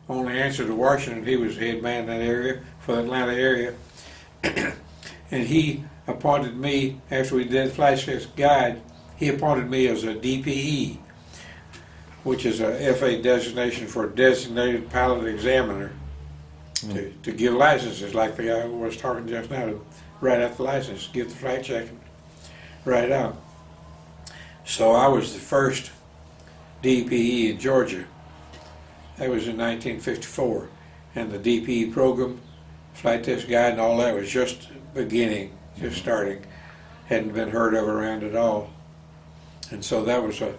only answered to Washington. He was head man in that area, for the Atlanta area. And he appointed me, after we did flight test guide, he appointed me as a DPE, which is a FAA designation for Designated Pilot Examiner, to give licenses, like the guy who was talking just now, to write out the license, give the flight check, and write out. So I was the first DPE in Georgia. That was in 1954, and the DPE program, flight test guide and all that, was just beginning, just starting. Hadn't been heard of around at all. And so that was an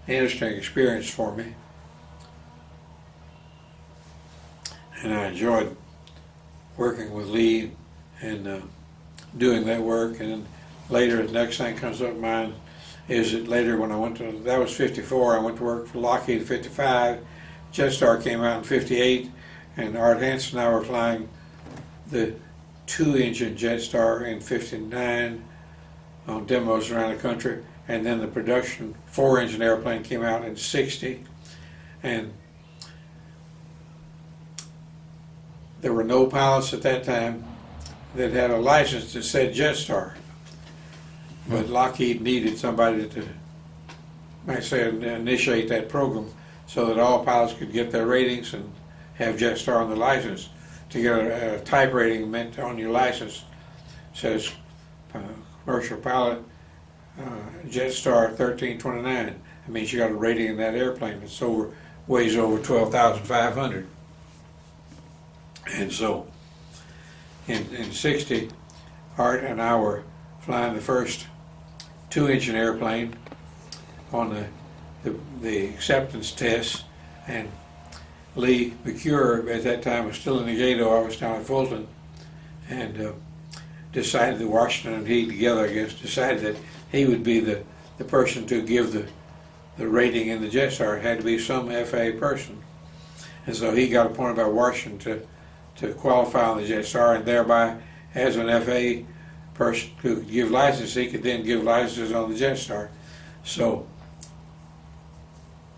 interesting experience for me. And I enjoyed working with Lee and doing that work. And then later, the next thing comes up in mind is that later when I went to, that was 54, I went to work for Lockheed in 55. Jetstar came out in 58, and Art Hansen and I were flying the 2-engine Jetstar in 59 on demos around the country, and then the production 4-engine airplane came out in 60, and there were no pilots at that time that had a license that said Jetstar, but Lockheed needed somebody to, might say, initiate that program so that all pilots could get their ratings and have Jetstar on the license. To get a type rating meant on your license says commercial pilot Jetstar 1329. It means you got a rating in that airplane that's over, weighs over 12,500. And so in 60, Art and I were flying the first 2-engine airplane on the acceptance test, and Lee McCure at that time was still in the Gato. I was down at Fulton, and decided that Washington and he together, I guess, decided that he would be the person to give the rating in the Jetstar. It had to be some FAA person. And so he got appointed by Washington to qualify on the Jetstar, and thereby, as an FAA person who could give licenses, he could then give licenses on the Jetstar. So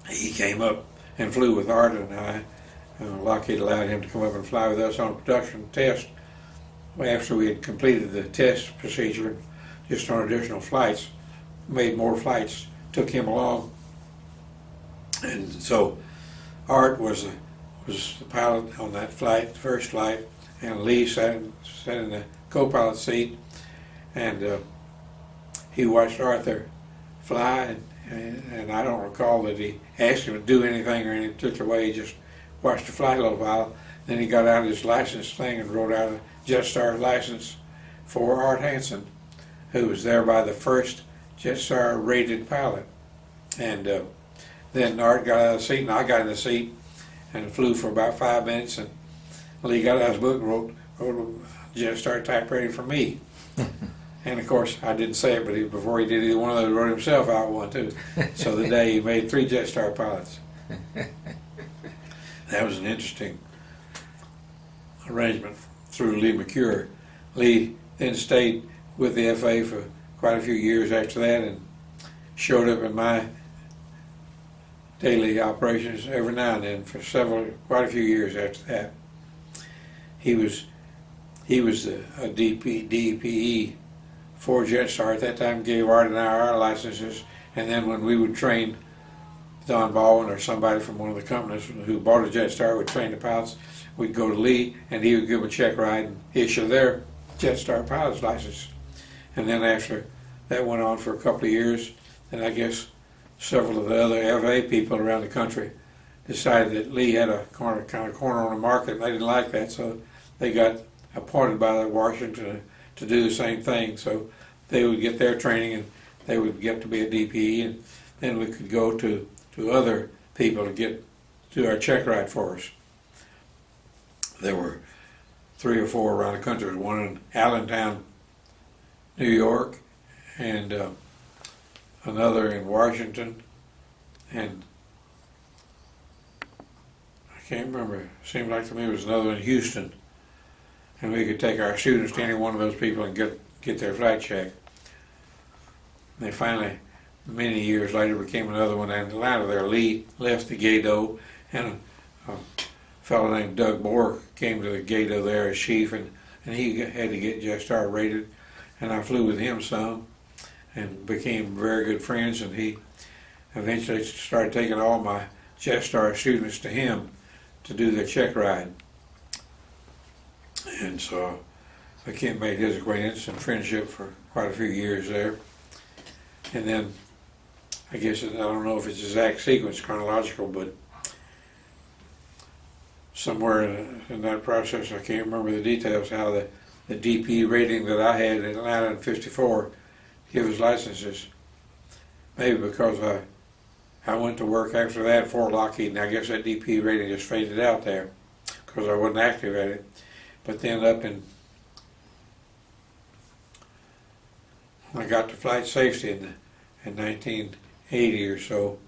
he came up and flew with Art and I. Lockheed allowed him to come up and fly with us on a production test after we had completed the test procedure, just on additional flights, made more flights, took him along. And so Art was the pilot on that flight, the first flight, and Lee sat in the co-pilot seat, and he watched Arthur fly, and I don't recall that he asked him to do anything or any particular way. He just watched her fly a little while. Then he got out his license thing and wrote out a Jetstar license for Art Hansen, who was thereby the first Jetstar rated pilot. And then Art got out of the seat, and I got in the seat and flew for about 5 minutes, and Lee got out his book and wrote a Jetstar type rating for me. And of course, I didn't say it, but before he did either one of those, he wrote himself out one too. So the day he made 3 Jetstar pilots. That was an interesting arrangement through Lee McCure. Lee then stayed with the FAA for quite a few years after that, and showed up in my daily operations every now and then for quite a few years after that. He was a DPE for Jetstar at that time, gave Art and I our licenses, and then when we would train Don Baldwin or somebody from one of the companies who bought a Jetstar would train the pilots, we'd go to Lee and he would give them a check ride and issue their Jetstar pilot's license. And then after that went on for a couple of years, then I guess several of the other FAA people around the country decided that Lee had a kind of corner on the market, and they didn't like that, so they got appointed by Washington to do the same thing. So they would get their training and they would get to be a DPE, and then we could go to other people to do our check ride for us. There were 3 or 4 around the country. One in Allentown, New York, and another in Washington, and I can't remember. It seemed like to me it was another in Houston, and we could take our students to any one of those people and get their flight check. And they finally, many years later, became another one in Atlanta. There, Lee left the Gato, and fellow named Doug Moore came to the gate over there as chief, and he had to get Jetstar rated, and I flew with him some and became very good friends, and he eventually started taking all my Jetstar students to him to do their check ride. And so I made his acquaintance and friendship for quite a few years there. And then, I guess, I don't know if it's exact sequence, chronological, but somewhere in that process, I can't remember the details, how the DP rating that I had in Atlanta in '54 gives licenses. Maybe because I went to work after that for Lockheed, and I guess that DP rating just faded out there because I wasn't active at it. But then when I got to flight safety in 1980 or so,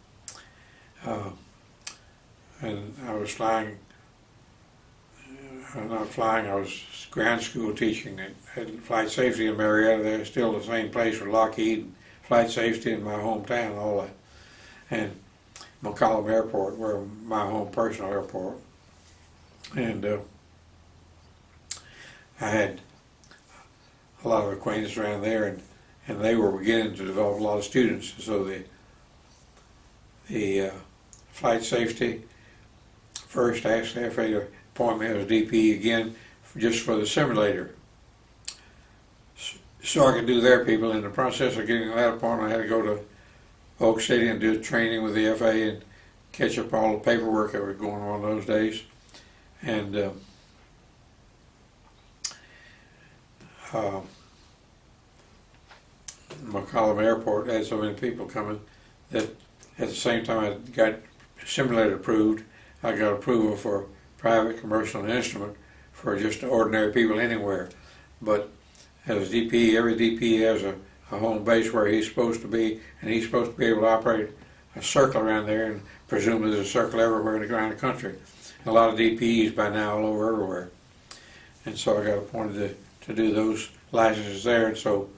and I was flying, not flying, I was ground school teaching at flight safety in Marietta. They're still the same place with Lockheed, flight safety in my hometown, all that. And McCollum Airport, where my home personal airport. And I had a lot of acquaintances around there, and they were beginning to develop a lot of students. So the flight safety first asked the FAA to appoint me as DP again, just for the simulator, so I could do their people. In the process of getting that appointment, I had to go to Oak City and do training with the FAA and catch up all the paperwork that was going on those days. And McCollum Airport had so many people coming that at the same time I got simulator approved, I got approval for private, commercial, and instrument for just ordinary people anywhere. But as DP, every DP has a home base where he's supposed to be, and he's supposed to be able to operate a circle around there, and presumably there's a circle everywhere around the country. A lot of DPs by now all over everywhere. And so I got appointed to do those licenses there. And so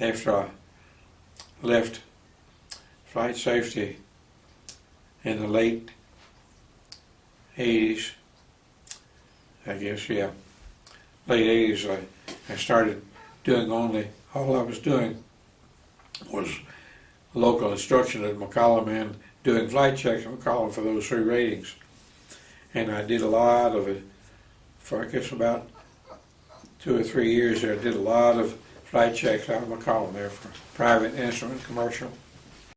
after I left flight safety in the late 80s, I guess, yeah, late 80s, I started doing all I was doing was local instruction at McCollum and doing flight checks at McCollum for those 3 ratings. And I did a lot of it for, I guess, about 2 or 3 years there. I did a lot of flight checks out of McCollum there for private, instrument, commercial.